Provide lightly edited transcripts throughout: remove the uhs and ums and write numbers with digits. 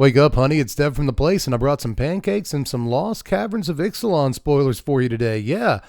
Wake up, honey, it's Deb from the place, and I brought some pancakes and some Lost Caverns of Ixalan spoilers for you today. Yeah,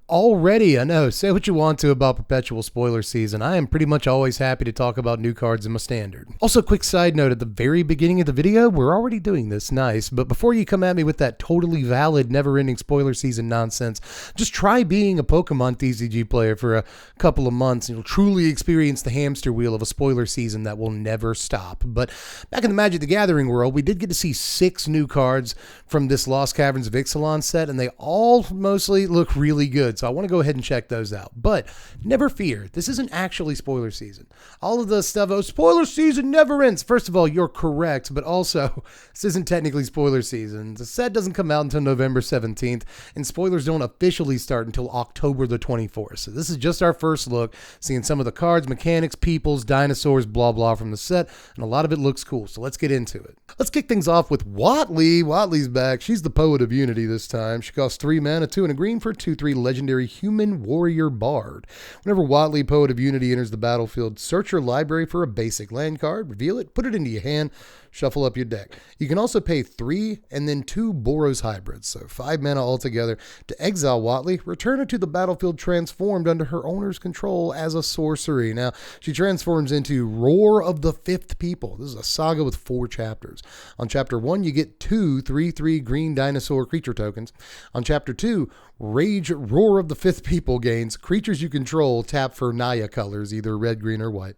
already, I know. Say what you want to about perpetual spoiler season. I am pretty much always happy to talk about new cards in my standard. Also, quick side note, at the very beginning of the video, we're already doing this, nice, but before you come at me with that totally valid, never-ending spoiler season nonsense, just try being a Pokemon TCG player for a couple of months, and you'll truly experience the hamster wheel of a spoiler season that will never stop. But back in the Magic the Gathering world, we did get to see 6 new cards from this Lost Caverns of Ixalan set, and they all mostly look really good. So I want to go ahead and check those out. But never fear, this isn't actually spoiler season. All of the stuff, oh, spoiler season never ends. First of all, you're correct, but also, this isn't technically spoiler season. The set doesn't come out until November 17th, and spoilers don't officially start until October the 24th. So this is just our first look, seeing some of the cards, mechanics, peoples, dinosaurs, blah, blah from the set, and a lot of it looks cool. So let's get into it. Let's kick things off with Watley. Watley's back. She's the Poet of Unity this time. She costs 3 mana, 2 and a green for a 2/3 legendary human warrior bard. Whenever Watley, Poet of Unity, enters the battlefield, search your library for a basic land card, reveal it, put it into your hand, shuffle up your deck. You can also pay 3 and then 2 Boros hybrids, so 5 mana altogether, to exile Watley, return her to the battlefield transformed under her owner's control as a sorcery. Now, she transforms into Roar of the Fifth People. This is a saga with 4 chapters. On chapter 1, you get 2 3/3 green dinosaur creature tokens. On chapter 2, Rage Roar of the Fifth People gains creatures you control tap for Naya colors, either red, green, or white.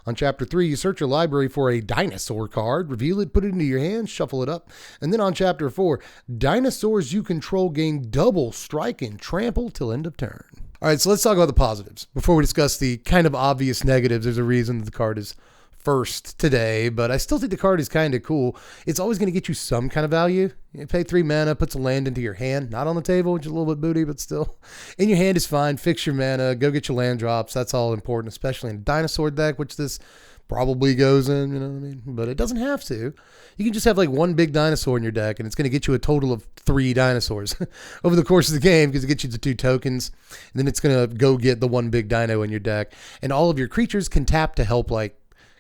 On chapter 3, you search your library for a dinosaur card, reveal it, put it into your hand, shuffle it up. And then on chapter 4, dinosaurs you control gain double strike and trample till end of turn. All right, so let's talk about the positives. Before we discuss the kind of obvious negatives, there's a reason that the card is first today, but I still think the card is kind of cool. It's always going to get you some kind of value. You pay 3 mana, puts a land into your hand, not on the table, which is a little bit booty, but still. In your hand is fine. Fix your mana, go get your land drops. That's all important, especially in a dinosaur deck, which this probably goes in, you know what I mean? But it doesn't have to. You can just have like one big dinosaur in your deck, and it's going to get you a total of 3 dinosaurs over the course of the game because it gets you the 2 tokens, and then it's going to go get the 1 big dino in your deck. And all of your creatures can tap to help like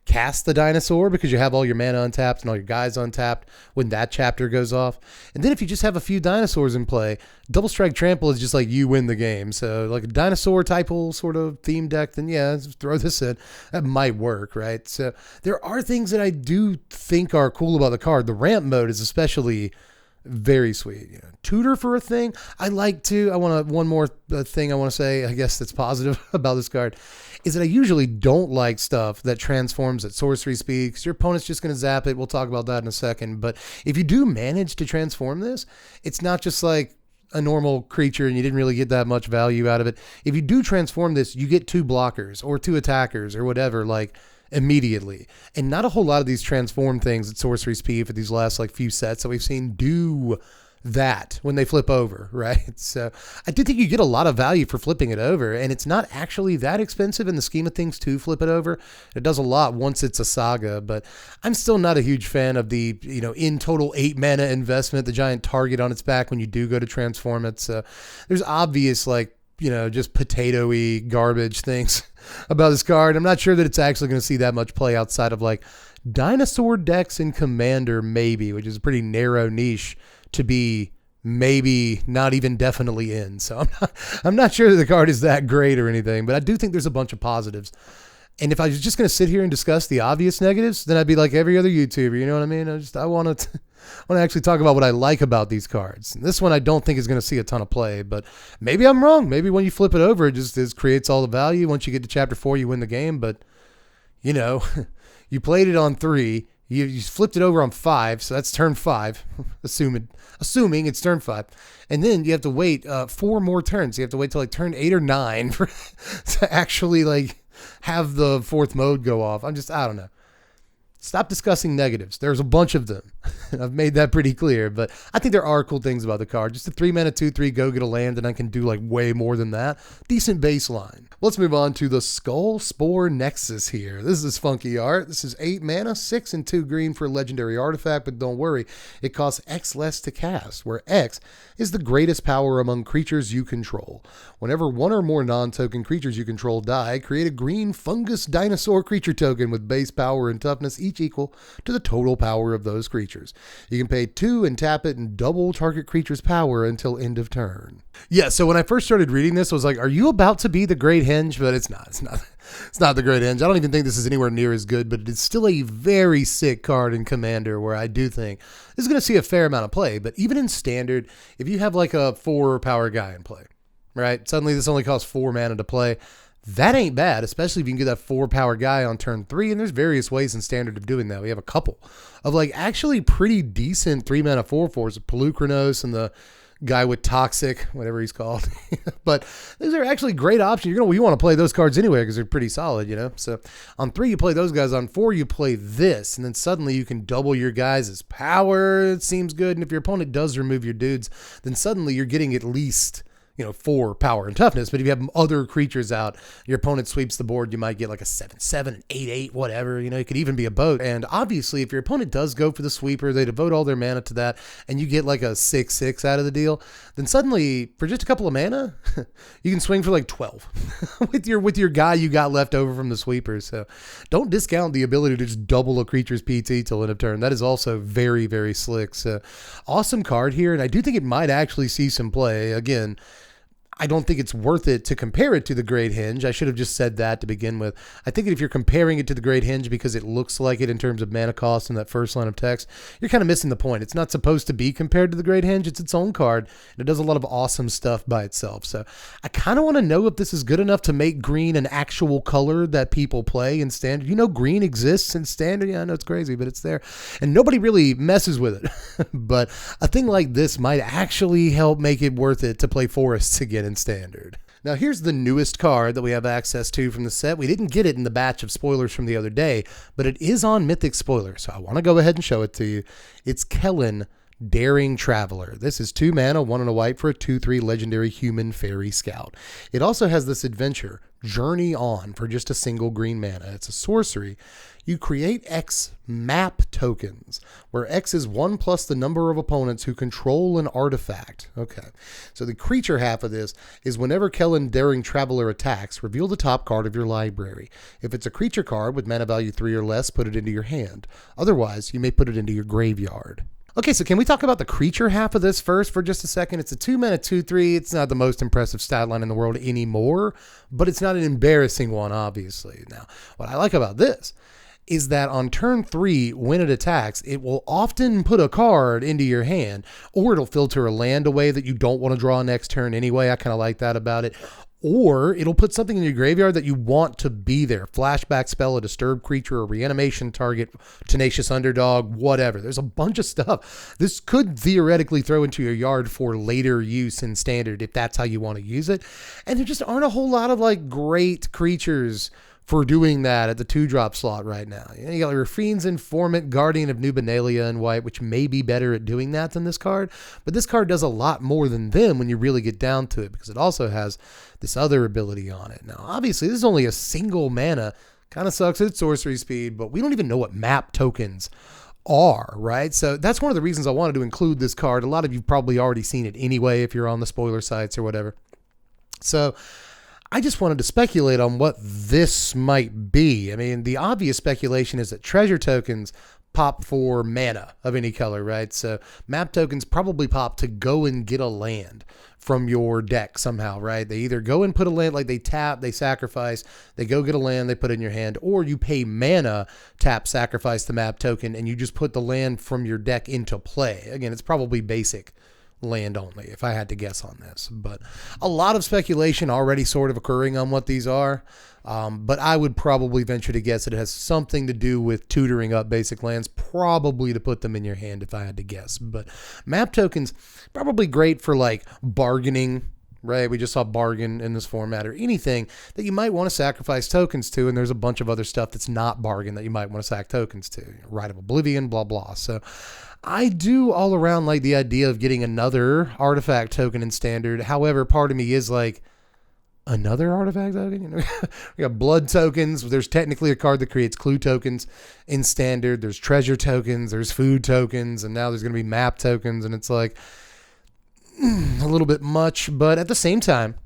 cast the dinosaur because you have all your mana untapped and all your guys untapped when that chapter goes off. And then if you just have a few dinosaurs in play, double strike trample is just like you win the game. So like a dinosaur type sort of theme deck, then yeah, throw this in. That might work, right? So there are things that I do think are cool about the card. The ramp mode is especially very sweet. You know, tutor for a thing. I want one more thing I want to say, I guess that's positive about this card, is that I usually don't like stuff that transforms at sorcery speed because your opponent's just going to zap it. We'll talk about that in a second. But if you do manage to transform this, it's not just like a normal creature and you didn't really get that much value out of it. If you do transform this, you get 2 blockers or 2 attackers or whatever, like immediately. And not a whole lot of these transform things at sorcery speed for these last like few sets that we've seen do that when they flip over, right? So I do think you get a lot of value for flipping it over, and it's not actually that expensive in the scheme of things to flip it over. It does a lot once it's a saga, but I'm still not a huge fan of the, you know, in total 8 mana investment, the giant target on its back when you do go to transform it. So there's obvious like, you know, just potato-y garbage things about this card. I'm not sure that it's actually going to see that much play outside of like dinosaur decks and Commander maybe, which is a pretty narrow niche to be maybe not even definitely in. So I'm not sure that the card is that great or anything, but I do think there's a bunch of positives. And if I was just going to sit here and discuss the obvious negatives, then I'd be like every other YouTuber, you know what I mean? I want to actually talk about what I like about these cards. And this one I don't think is going to see a ton of play, but maybe I'm wrong. Maybe when you flip it over, it just creates all the value. Once you get to chapter 4, you win the game, but you know, you played it on 3, you flipped it over on 5, so that's turn 5, assuming it's turn 5. And then you have to wait 4 more turns. You have to wait till like turn 8 or 9 to actually like have the 4th mode go off. I don't know. Stop discussing negatives. There's a bunch of them. I've made that pretty clear, but I think there are cool things about the card. Just a 3 mana 2/3 go get a land, and I can do like way more than that. Decent baseline. Let's move on to the Skull Spore Nexus here. This is funky art. This is 8 mana, 6 and 2 green for a legendary artifact, but don't worry, it costs X less to cast, where X is the greatest power among creatures you control. Whenever 1 or more non-token creatures you control die, create a green fungus dinosaur creature token with base power and toughness each equal to the total power of those creatures. You can pay 2 and tap it and double target creature's power until end of turn. Yeah, so when I first started reading this, I was like, are you about to be the Great Henge? But it's not. It's not the Great Henge. I don't even think this is anywhere near as good, but it's still a very sick card in Commander where I do think this is going to see a fair amount of play. But even in Standard, if you have like a 4 power guy in play, right? Suddenly this only costs 4 mana to play. That ain't bad, especially if you can get that 4 power guy on turn 3. And there's various ways in Standard of doing that. We have a couple of like actually pretty decent 3 mana 4/4s, Pelucranos and the guy with Toxic, whatever he's called. But these are actually great options. You want to play those cards anyway because they're pretty solid, you know. So on 3 you play those guys, on 4 you play this, and then suddenly you can double your guys' power. It seems good. And if your opponent does remove your dudes, then suddenly you're getting at least 4 power and toughness. But if you have other creatures out, your opponent sweeps the board, you might get like a 7/7, an 8/8, whatever. It could even be a boat. And obviously, if your opponent does go for the sweeper, they devote all their mana to that, and you get like a 6/6 out of the deal, then suddenly, for just a couple of mana, you can swing for like 12 with your guy you got left over from the sweepers. So don't discount the ability to just double a creature's PT till end of turn. That is also very, very slick. So awesome card here, and I do think it might actually see some play. Again, I don't think it's worth it to compare it to the Great Henge. I should have just said that to begin with. I think if you're comparing it to the Great Henge because it looks like it in terms of mana cost in that first line of text, you're kind of missing the point. It's not supposed to be compared to the Great Henge. It's its own card, and it does a lot of awesome stuff by itself. So I kind of want to know if this is good enough to make green an actual color that people play in Standard. Green exists in Standard. Yeah, I know it's crazy, but it's there, and nobody really messes with it. But a thing like this might actually help make it worth it to play Forests again in Standard. Now here's the newest card that we have access to from the set. We didn't get it in the batch of spoilers from the other day, but it is on Mythic Spoiler, so I want to go ahead and show it to you. It's Kellen, Daring Traveler. This is 2 mana, 1 and a white for a 2/3 legendary human fairy scout. It also has this adventure, Journey On, for just a single green mana. It's a sorcery. You create X map tokens, where X is 1 plus the number of opponents who control an artifact. Okay, so the creature half of this is whenever Kellan Daring Traveler attacks, reveal the top card of your library. If it's a creature card with mana value 3 or less, put it into your hand. Otherwise, you may put it into your graveyard. Okay, so can we talk about the creature half of this first for just a second? It's a 2 mana 2/3. It's not the most impressive stat line in the world anymore, but it's not an embarrassing one, obviously. Now, what I like about this is that on turn 3, when it attacks, it will often put a card into your hand, or it'll filter a land away that you don't want to draw next turn anyway. I kind of like that about it. Or it'll put something in your graveyard that you want to be there. Flashback spell, a disturbed creature, a reanimation target, tenacious underdog, whatever. There's a bunch of stuff. This could theoretically throw into your yard for later use in Standard if that's how you want to use it. And there just aren't a whole lot of like great creatures for doing that at the 2-drop slot right now. You got Rafine's Informant, Guardian of New Benalia in white, which may be better at doing that than this card, but this card does a lot more than them when you really get down to it, because it also has this other ability on it. Now, obviously, this is only a single mana. Kind of sucks at sorcery speed, but we don't even know what map tokens are, right? So that's one of the reasons I wanted to include this card. A lot of you've probably already seen it anyway if you're on the spoiler sites or whatever. So I just wanted to speculate on what this might be. I mean, the obvious speculation is that treasure tokens pop for mana of any color, right? So map tokens probably pop to go and get a land from your deck somehow, right? They either go and put a land, like they tap, they sacrifice, they go get a land, they put it in your hand, or you pay mana, tap, sacrifice the map token, and you just put the land from your deck into play. Again, it's probably basic land only, if I had to guess on this, but a lot of speculation already sort of occurring on what these are. But I would probably venture to guess that it has something to do with tutoring up basic lands, probably to put them in your hand if I had to guess. But map tokens, probably great for like bargaining, right? We just saw bargain in this format, or anything that you might want to sacrifice tokens to. And there's a bunch of other stuff that's not bargain that you might want to sack tokens to. Right of Oblivion, blah, blah. So I do all around like the idea of getting another artifact token in Standard. However, part of me is like, another artifact token? We got blood tokens. There's technically a card that creates clue tokens in Standard. There's treasure tokens. There's food tokens. And now there's going to be map tokens. And it's like a little bit much. But at the same time,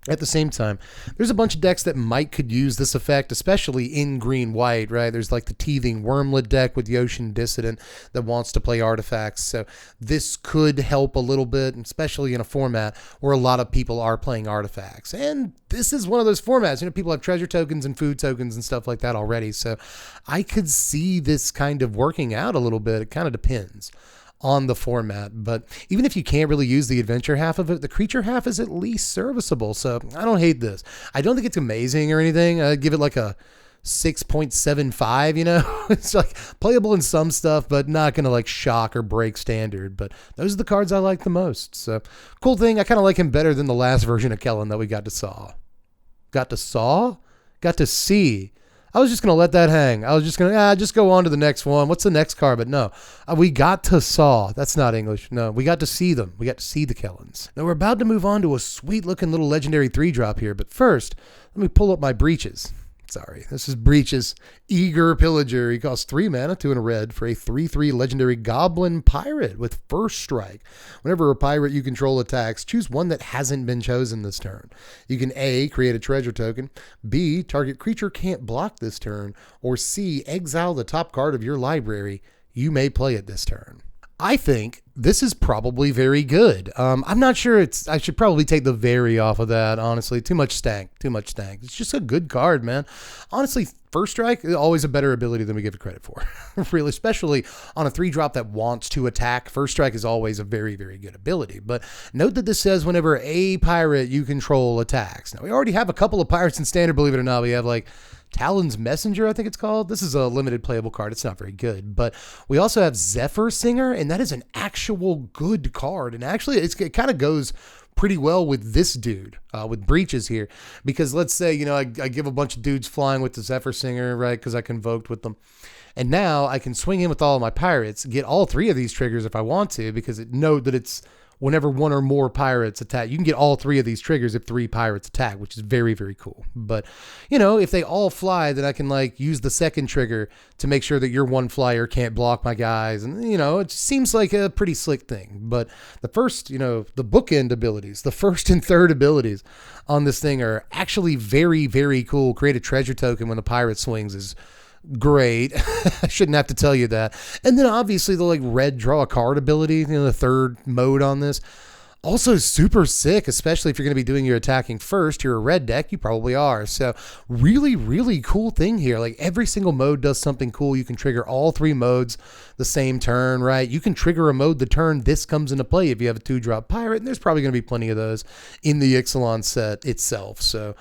At the same time, there's a bunch of decks that could use this effect, especially in green-white, right? There's like the Teething Wormlet deck with Yotian Dissident that wants to play artifacts. So this could help a little bit, especially in a format where a lot of people are playing artifacts. And this is one of those formats. You know, people have treasure tokens and food tokens and stuff like that already. So I could see this kind of working out a little bit. It kind of depends on the format, but even if you can't really use the adventure half of it, the creature half is at least serviceable. So I don't hate this. I don't think it's amazing or anything. I'd give it like a 6.75, you know. It's like playable in some stuff, but not gonna like shock or break standard. But those are the cards I like the most. So cool thing, I kind of like him better than the last version of Kellen that we got to see. I was just going to let that hang. I was just going to just go on to the next one. What's the next card? But no, we got to saw. That's not English. No, we got to see them. We got to see the Kellans. Now we're about to move on to a sweet looking little legendary 3-drop here. But first, let me pull up my breeches. Sorry, this is Breeches. Eager Pillager. He costs 3 mana, 2 and a red for a 3/3 legendary goblin pirate with first strike. Whenever a pirate you control attacks, choose one that hasn't been chosen this turn. You can A, create a treasure token, B, target creature can't block this turn, or C, exile the top card of your library. You may play it this turn. I think this is probably very good. I'm not sure I should probably take the very off of that, honestly. Too much stank. It's just a good card, man. Honestly, first strike is always a better ability than we give it credit for. Really, especially on a 3-drop that wants to attack. First strike is always a very, very good ability. But note that this says whenever a pirate you control attacks. Now, we already have a couple of pirates in standard, believe it or not. We have like Talon's Messenger, I think it's called. This is a limited playable card. It's not very good. But we also have Zephyr Singer, and that is an actual good card. And actually, it kind of goes pretty well with this dude, with Breeches here. Because let's say, you know, I give a bunch of dudes flying with the Zephyr Singer, right? Because I convoked with them. And now I can swing in with all of my pirates, get all 3 of these triggers if I want to, because it knows that it's whenever 1 or more pirates attack. You can get all 3 of these triggers if 3 pirates attack, which is very, very cool. But, you know, if they all fly, then I can like use the second trigger to make sure that your 1 flyer can't block my guys. And, you know, it seems like a pretty slick thing. But the first, you know, the bookend abilities, the first and third abilities on this thing are actually very, very cool. Create a treasure token when the pirate swings is great. I shouldn't have to tell you that. And then obviously the like red draw a card ability, you know, the third mode on this, also super sick, especially if you're going to be doing your attacking first. You're a red deck, you probably are. So really, really cool thing here. Like every single mode does something cool. You can trigger all 3 modes the same turn, right? You can trigger a mode the turn this comes into play if you have a 2-drop pirate, and there's probably going to be plenty of those in the Ixalan set itself. So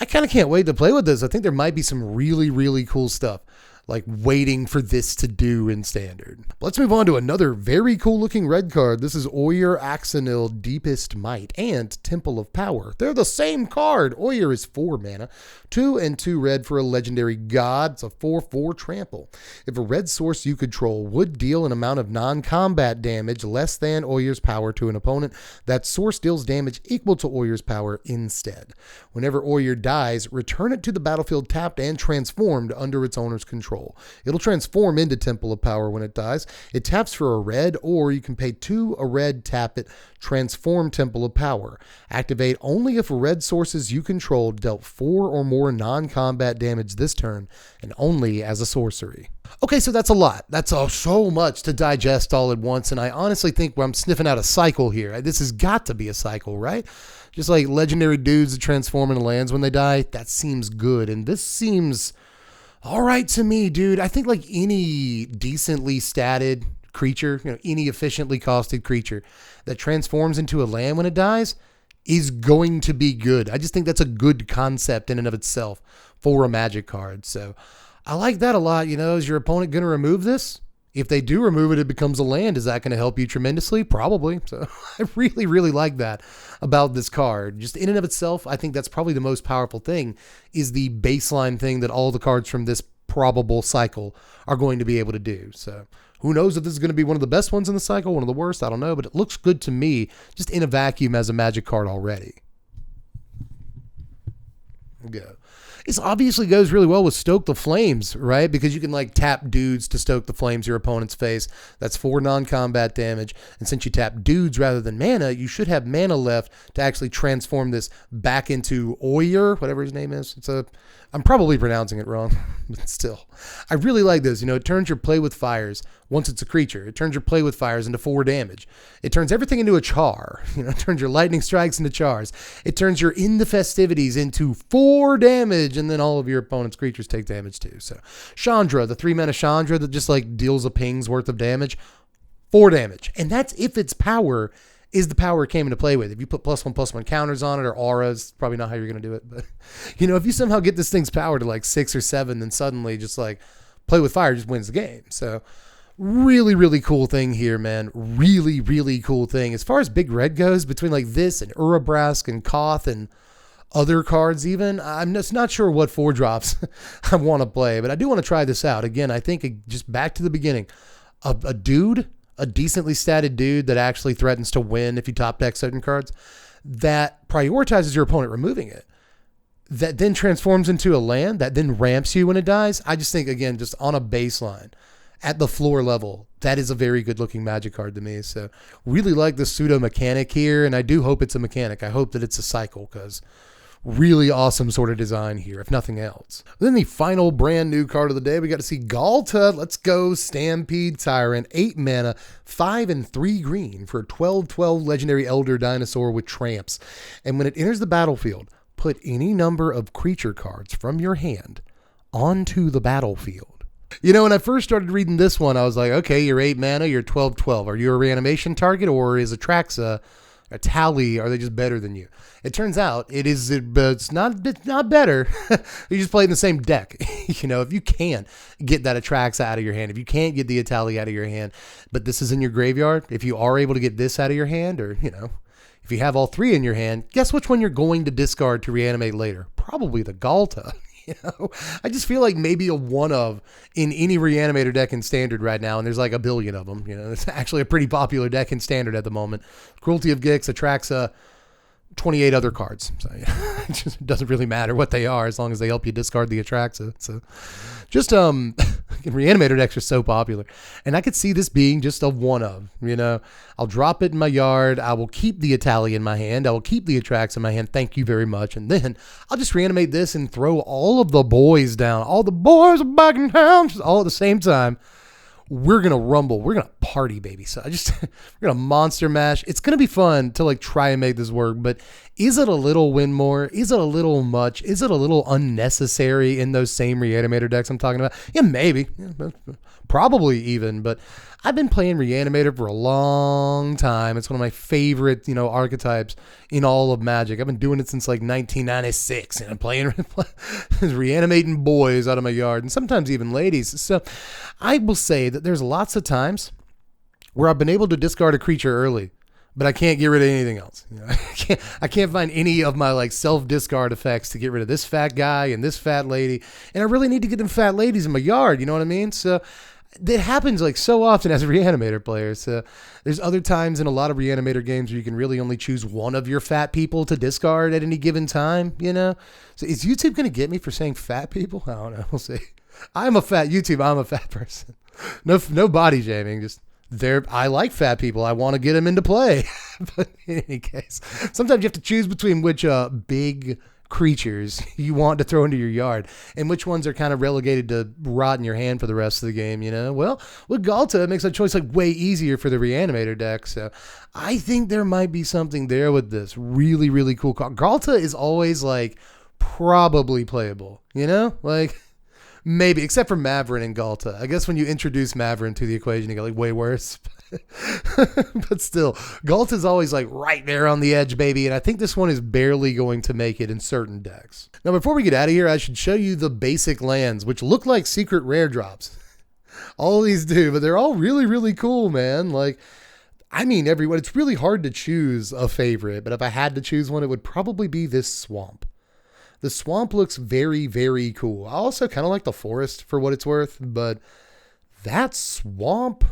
I kind of can't wait to play with this. I think there might be some really, really cool stuff like waiting for this to do in standard. Let's move on to another very cool looking red card. This is Oyer, Axonil, Deepest Might, and Temple of Power. They're the same card. Oyer is 4 mana, 2 and 2 red for a legendary god. It's a 4/4 trample. If a red source you control would deal an amount of non-combat damage less than Oyer's power to an opponent, that source deals damage equal to Oyer's power instead. Whenever Oyer dies, return it to the battlefield tapped and transformed under its owner's control. It'll transform into Temple of Power when it dies. It taps for a red, or you can pay 2 a red, tap it, transform Temple of Power. Activate only if red sources you control dealt 4 or more non-combat damage this turn, and only as a sorcery. Okay, so that's a lot. That's so much to digest all at once, and I honestly think I'm sniffing out a cycle here. This has got to be a cycle, right? Just like legendary dudes that transform into lands when they die, that seems good, and this seems all right to me, dude. I think like any decently statted creature, you know, any efficiently costed creature that transforms into a land when it dies is going to be good. I just think that's a good concept in and of itself for a Magic card. So I like that a lot. You know, is your opponent going to remove this? If they do remove it, it becomes a land. Is that going to help you tremendously? Probably. So I really, really like that about this card. Just in and of itself, I think that's probably the most powerful thing, is the baseline thing that all the cards from this probable cycle are going to be able to do. So who knows if this is going to be one of the best ones in the cycle, one of the worst, I don't know, but it looks good to me just in a vacuum as a Magic card already. Go. This obviously goes really well with Stoke the Flames, right? Because you can like tap dudes to stoke the flames your opponent's face. That's 4 non-combat damage. And since you tap dudes rather than mana, you should have mana left to actually transform this back into Oyer, whatever his name is. I'm probably pronouncing it wrong, but still. I really like this. It turns your play with fires, once it's a creature, it turns your play with fires into 4 damage. It turns everything into a char. It turns your lightning strikes into chars. It turns your in the festivities into 4 damage, and then all of your opponent's creatures take damage too. So Chandra, the 3-mana Chandra that just like deals a ping's worth of damage, 4 damage. And that's if its power is the power it came into play with. If you put +1/+1 counters on it or auras, probably not how you're going to do it. But, if you somehow get this thing's power to like 6 or 7, then suddenly just like play with fire just wins the game. So really, really cool thing here, man. Really, really cool thing. As far as Big Red goes, between like this and Urabrask and Koth and other cards even, I'm just not sure what 4-drops I want to play, but I do want to try this out. Again, I think just back to the beginning, a dude, a decently statted dude that actually threatens to win if you top deck certain cards, that prioritizes your opponent removing it, that then transforms into a land, that then ramps you when it dies. I just think, again, just on a baseline, at the floor level, that is a very good looking Magic card to me. So really like the pseudo mechanic here, and I do hope it's a mechanic. I hope that it's a cycle, because really awesome sort of design here, if nothing else. Then the final brand new card of the day, we got to see Galta. Let's go Stampede Tyrant, 8 mana, 5 and 3 green for a 12/12 legendary elder dinosaur with tramps. And when it enters the battlefield, put any number of creature cards from your hand onto the battlefield. When I first started reading this one, I was like, okay, you're 8 mana, you're 12/12. Are you a reanimation target, or is Atraxa, a tally, are they just better than you? It turns out it's not better. You just play in the same deck. If you can't get that Atraxa out of your hand, if you can't get the Atali out of your hand, but this is in your graveyard, if you are able to get this out of your hand, or, if you have all 3 in your hand, guess which one you're going to discard to reanimate later? Probably the Galta. I just feel like maybe a one of in any reanimator deck in standard right now, and there's like a billion of them. It's actually a pretty popular deck in standard at the moment. Cruelty of Gix, Atraxa, 28 other cards. So it just doesn't really matter what they are as long as they help you discard the Atraxa. So just reanimator decks are so popular, and I could see this being just a one of. I'll drop it in my yard. I will keep the Atali in my hand. I will keep the Atraxa in my hand. Thank you very much. And then I'll just reanimate this and throw all of the boys down. All the boys are back in town, just all at the same time. We're going to rumble. We're going to party, baby. So we're going to monster mash. It's going to be fun to like try and make this work, but is it a little win more? Is it a little much? Is it a little unnecessary in those same reanimator decks I'm talking about? Yeah, maybe. Yeah, probably even, but I've been playing reanimator for a long time. It's one of my favorite, archetypes in all of Magic. I've been doing it since like 1996, and I'm playing reanimating boys out of my yard, and sometimes even ladies. So I will say that there's lots of times where I've been able to discard a creature early, but I can't get rid of anything else. I can't find any of my like self-discard effects to get rid of this fat guy and this fat lady, and I really need to get them fat ladies in my yard. You know what I mean? So that happens like so often as a reanimator player. So there's other times in a lot of reanimator games where you can really only choose one of your fat people to discard at any given time. So is YouTube going to get me for saying fat people? I don't know. We'll see. I'm a fat YouTube. I'm a fat person. No body shaming. Just I like fat people. I want to get them into play. But in any case, sometimes you have to choose between which big creatures you want to throw into your yard and which ones are kind of relegated to rot in your hand for the rest of the game. Well, with Galta, it makes that choice like way easier for the reanimator deck. So I think there might be something there with this really, really cool card. Galta is always like probably playable, like maybe, except for Maverin and Galta. I guess when you introduce Maverin to the equation, you get like way worse. But still, Galta is always like right there on the edge, baby. And I think this one is barely going to make it in certain decks. Now, before we get out of here, I should show you the basic lands, which look like secret rare drops. All these do, but they're all really, really cool, man. Like, everyone, it's really hard to choose a favorite, but if I had to choose one, it would probably be this swamp. The swamp looks very, very cool. I also kind of like the forest for what it's worth, but that swamp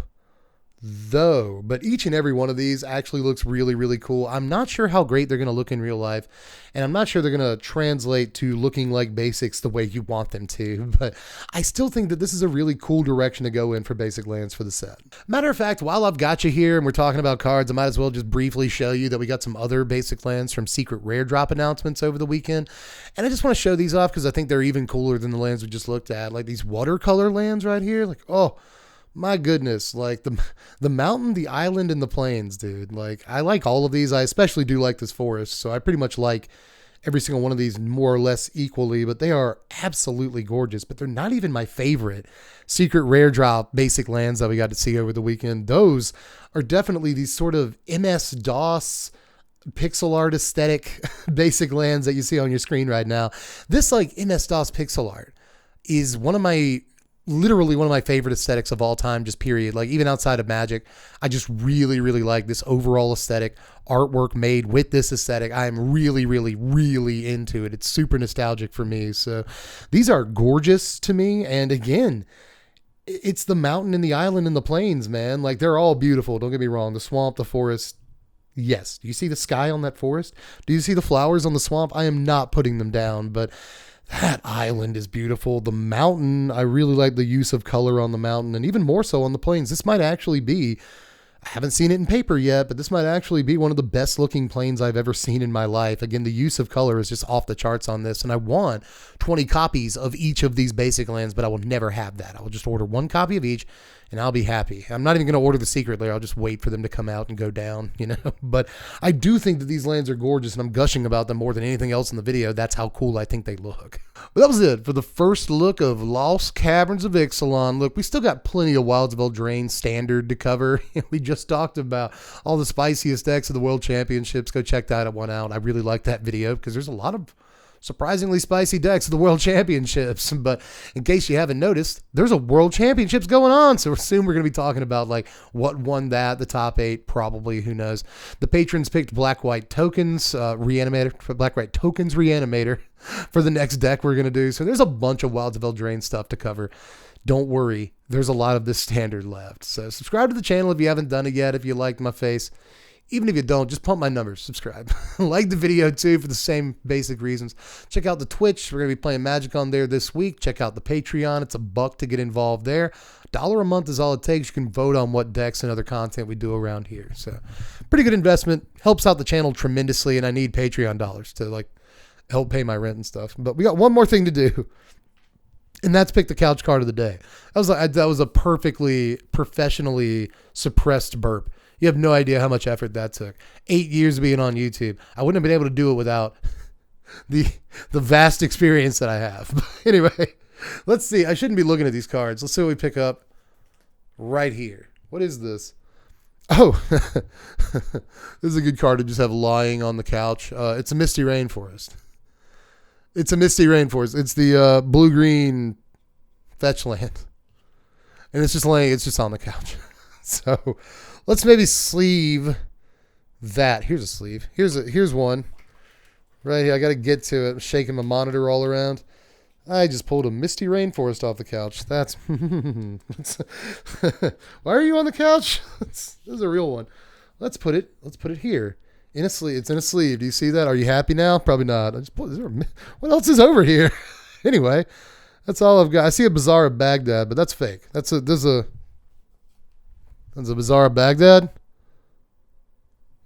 though, but each and every one of these actually looks really, really cool. I'm not sure how great they're going to look in real life, and I'm not sure they're going to translate to looking like basics the way you want them to, but I still think that this is a really cool direction to go in for basic lands for the set. Matter of fact, while I've got you here and we're talking about cards, I might as well just briefly show you that we got some other basic lands from secret rare drop announcements over the weekend, and I just want to show these off because I think they're even cooler than the lands we just looked at, like these watercolor lands right here. Like, oh my goodness, like the mountain, the island, and the plains, dude. Like, I like all of these. I especially do like this forest, so I pretty much like every single one of these more or less equally, but they are absolutely gorgeous. But they're not even my favorite secret rare drop basic lands that we got to see over the weekend. Those are definitely these sort of MS-DOS pixel art aesthetic basic lands that you see on your screen right now. This like MS-DOS pixel art is literally one of my favorite aesthetics of all time, just period. Like, even outside of Magic, I just really, really like this overall aesthetic artwork made with this aesthetic. I am really, really, really into it. It's super nostalgic for me. So these are gorgeous to me. And again, it's the mountain and the island and the plains, man. Like, they're all beautiful. Don't get me wrong. The swamp, the forest. Yes. Do you see the sky on that forest? Do you see the flowers on the swamp? I am not putting them down, but that island is beautiful. The mountain, I really like the use of color on the mountain, and even more so on the plains. This might actually be, I haven't seen it in paper yet, but this might actually be one of the best looking plains I've ever seen in my life. Again, the use of color is just off the charts on this, and I want 20 copies of each of these basic lands, but I will never have that. I will just order one copy of each, and I'll be happy. I'm not even going to order the secret layer. I'll just wait for them to come out and go down, you know. But I do think that these lands are gorgeous, and I'm gushing about them more than anything else in the video. That's how cool I think they look. But that was it for the first look of Lost Caverns of Ixalan. Look, we still got plenty of Wilds of Eldraine standard to cover. We just talked about all the spiciest decks of the World Championships. Go check that one out. I really like that video because there's a lot of surprisingly spicy decks of the World Championships. But in case you haven't noticed, there's a World Championships going on. So soon we're going to be talking about like what won that, the top 8, probably, who knows. The patrons picked Black-White Tokens Reanimator, Black-White Tokens Reanimator for the next deck we're going to do. So there's a bunch of Wilds of Eldraine stuff to cover. Don't worry, there's a lot of this standard left. So subscribe to the channel if you haven't done it yet, if you liked my face. Even if you don't, just pump my numbers, subscribe. Like the video too for the same basic reasons. Check out the Twitch. We're going to be playing Magic on there this week. Check out the Patreon. It's $1 to get involved there. $1 a month is all it takes. You can vote on what decks and other content we do around here. So pretty good investment. Helps out the channel tremendously, and I need Patreon dollars to like help pay my rent and stuff. But we got one more thing to do, and that's pick the couch card of the day. That was a perfectly professionally suppressed burp. You have no idea how much effort that took. 8 years of being on YouTube. I wouldn't have been able to do it without the vast experience that I have. But anyway, let's see. I shouldn't be looking at these cards. Let's see what we pick up right here. What is this? Oh, this is a good card to just have lying on the couch. It's a Misty Rainforest. It's a Misty Rainforest. It's the blue-green fetch land. And it's just laying, it's just on the couch. So let's maybe sleeve that. Here's a sleeve. Here's one. Right here. I got to get to it. I'm shaking my monitor all around. I just pulled a Misty Rainforest off the couch. That's why are you on the couch? This is a real one. Let's put it here. In a sleeve. It's in a sleeve. Do you see that? Are you happy now? Probably not. What else is over here? Anyway, that's all I've got. I see a Bazaar of Baghdad, but that's fake. That's a Bazaar of Baghdad.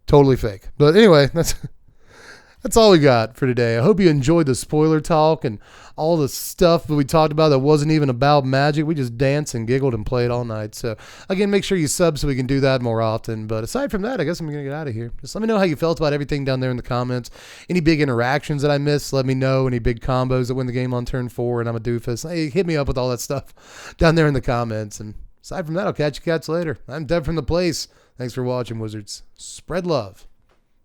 Totally fake. But anyway, that's all we got for today. I hope you enjoyed the spoiler talk and all the stuff that we talked about that wasn't even about Magic. We just danced and giggled and played all night. So again, make sure you sub so we can do that more often. But aside from that, I guess I'm going to get out of here. Just let me know how you felt about everything down there in the comments. Any big interactions that I missed, let me know. Any big combos that win the game on turn 4 and I'm a doofus. Hey, hit me up with all that stuff down there in the comments. And aside from that, I'll catch you cats later. I'm Dev from the place. Thanks for watching, Wizards. Spread love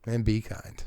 and be kind.